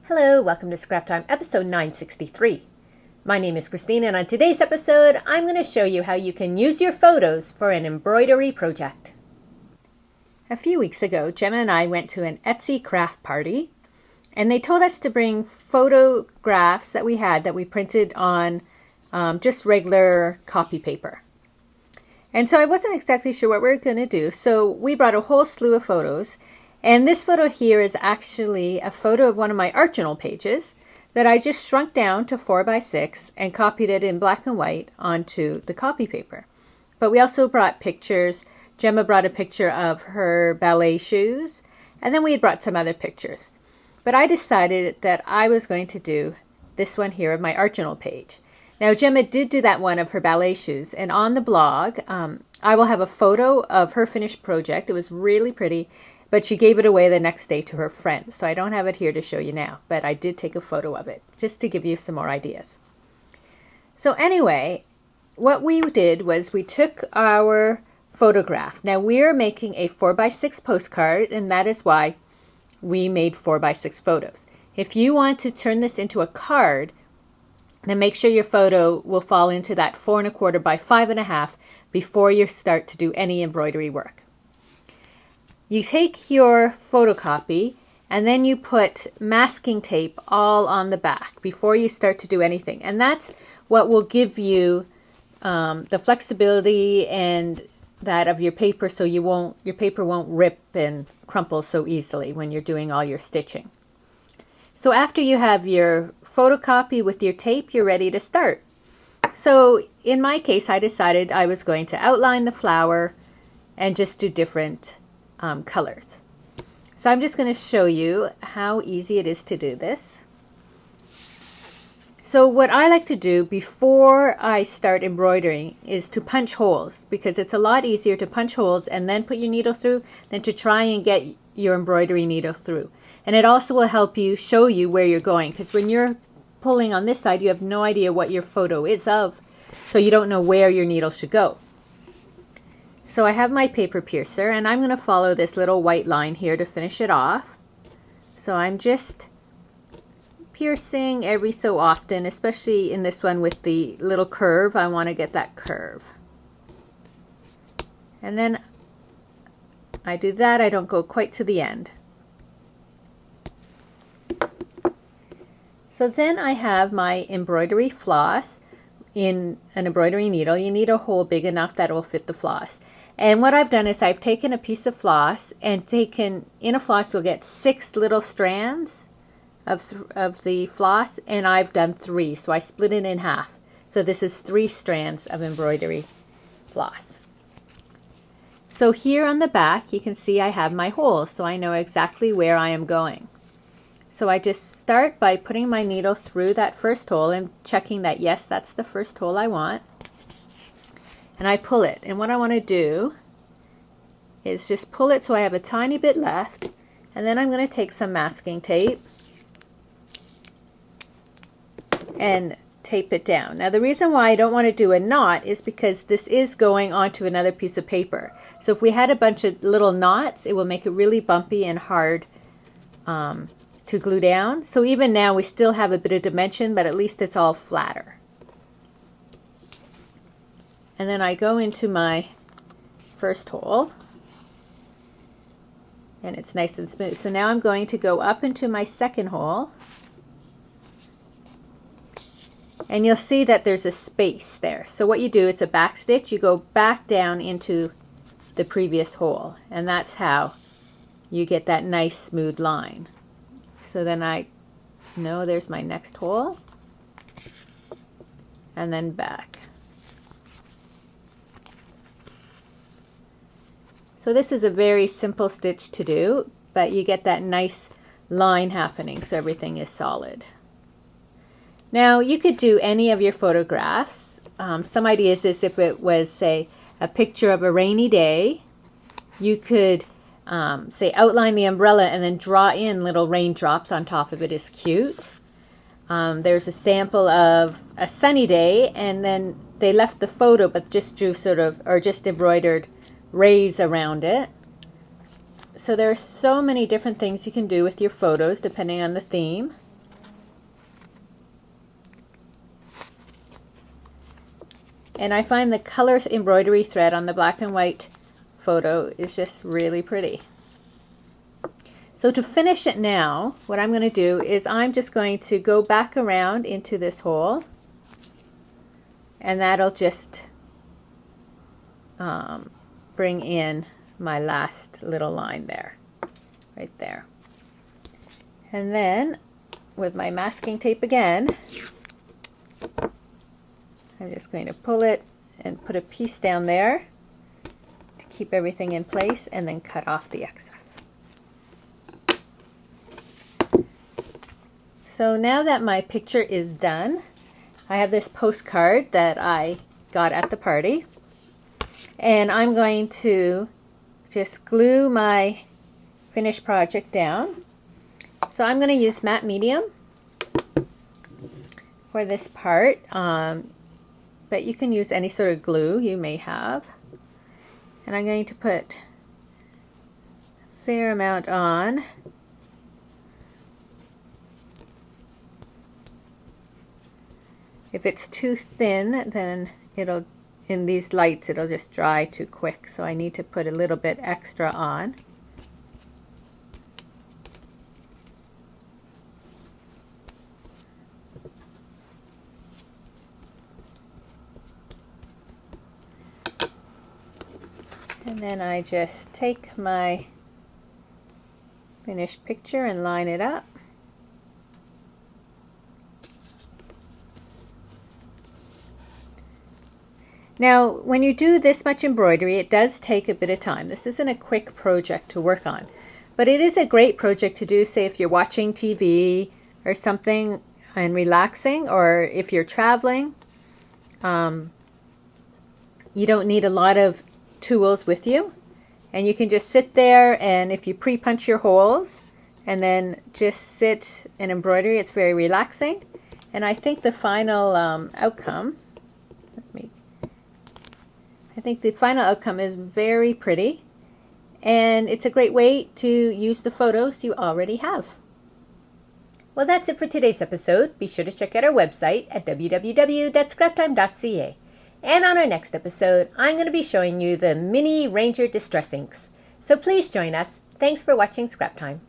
Hello, welcome to Scrap Time, episode 963. My name is Christine, and on today's episode, I'm going to show you how you can use your photos for an embroidery project. A few weeks ago, Gemma and I went to an Etsy craft party, and they told us to bring photographs that we had that we printed on just regular copy paper. And so I wasn't exactly sure what we were going to do, so we brought a whole slew of photos. And this photo here is actually a photo of one of my art journal pages that I just shrunk down to 4x6 and copied it in black and white onto the copy paper. But we also brought pictures. Gemma brought a picture of her ballet shoes, and then we had brought some other pictures. But I decided that I was going to do this one here of my art journal page. Now, Gemma did do that one of her ballet shoes, and on the blog, I will have a photo of her finished project. It was really pretty. But she gave it away the next day to her friends, so I don't have it here to show you now, but I did take a photo of it, just to give you some more ideas. So anyway, what we did was we took our photograph. Now we're making a 4x6 postcard, and that is why we made 4x6 photos. If you want to turn this into a card, then make sure your photo will fall into that 4 1/4 by 5 1/2 before you start to do any embroidery work. You take your photocopy and then you put masking tape all on the back before you start to do anything. And that's what will give you the flexibility and that of your paper, so your paper won't rip and crumple so easily when you're doing all your stitching. So after you have your photocopy with your tape, you're ready to start. So in my case, I decided I was going to outline the flower and just do different colors. So I'm just going to show you how easy it is to do this. So what I like to do before I start embroidering is to punch holes, because it's a lot easier to punch holes and then put your needle through than to try and get your embroidery needle through. And it also will help you show you where you're going, because when you're pulling on this side, you have no idea what your photo is of, so you don't know where your needle should go. So I have my paper piercer, and I'm going to follow this little white line here to finish it off. So I'm just piercing every so often, especially in this one with the little curve. I want to get that curve. And then I do that. I don't go quite to the end. So then I have my embroidery floss in an embroidery needle. You need a hole big enough that it will fit the floss. And what I've done is I've taken a piece of floss and in a floss you'll get 6 little strands of the floss, and I've done 3, so I split it in half. So this is 3 strands of embroidery floss. So here on the back you can see I have my holes, so I know exactly where I am going. So I just start by putting my needle through that first hole and checking that yes, that's the first hole I want. And I pull it, and what I want to do is just pull it so I have a tiny bit left, and then I'm going to take some masking tape and tape it down. Now the reason why I don't want to do a knot is because this is going onto another piece of paper. So if we had a bunch of little knots, it will make it really bumpy and hard to glue down. So even now we still have a bit of dimension, but at least it's all flatter. And then I go into my first hole, and it's nice and smooth. So now I'm going to go up into my second hole, and you'll see that there's a space there. So what you do is a back stitch, you go back down into the previous hole, and that's how you get that nice smooth line. So then I know there's my next hole, and then back. So this is a very simple stitch to do, but you get that nice line happening so everything is solid. Now you could do any of your photographs. Some ideas is if it was, say, a picture of a rainy day, you could say outline the umbrella and then draw in little raindrops on top of it. Is cute. There's a sample of a sunny day, and then they left the photo but just drew just embroidered rays around it. So there are so many different things you can do with your photos depending on the theme. And I find the color embroidery thread on the black and white photo is just really pretty. So to finish it now, what I'm going to do is I'm just going to go back around into this hole, and that'll just bring in my last little line there, right there. And then with my masking tape again, I'm just going to pull it and put a piece down there to keep everything in place, and then cut off the excess. So now that my picture is done, I have this postcard that I got at the party, and I'm going to just glue my finished project down. So I'm going to use matte medium for this part, but you can use any sort of glue you may have. And I'm going to put a fair amount on. If it's too thin, then in these lights it'll just dry too quick, so I need to put a little bit extra on. And then I just take my finished picture and line it up. Now, when you do this much embroidery, it does take a bit of time. This isn't a quick project to work on, but it is a great project to do, say, if you're watching TV or something and relaxing, or if you're traveling. You don't need a lot of tools with you, and you can just sit there, and if you pre-punch your holes and then just sit and embroidery, it's very relaxing. And I think the final outcome, is very pretty, and it's a great way to use the photos you already have. Well, that's it for today's episode. Be sure to check out our website at www.scraptime.ca. And on our next episode, I'm going to be showing you the Mini Ranger Distress Inks. So please join us. Thanks for watching Scrap Time.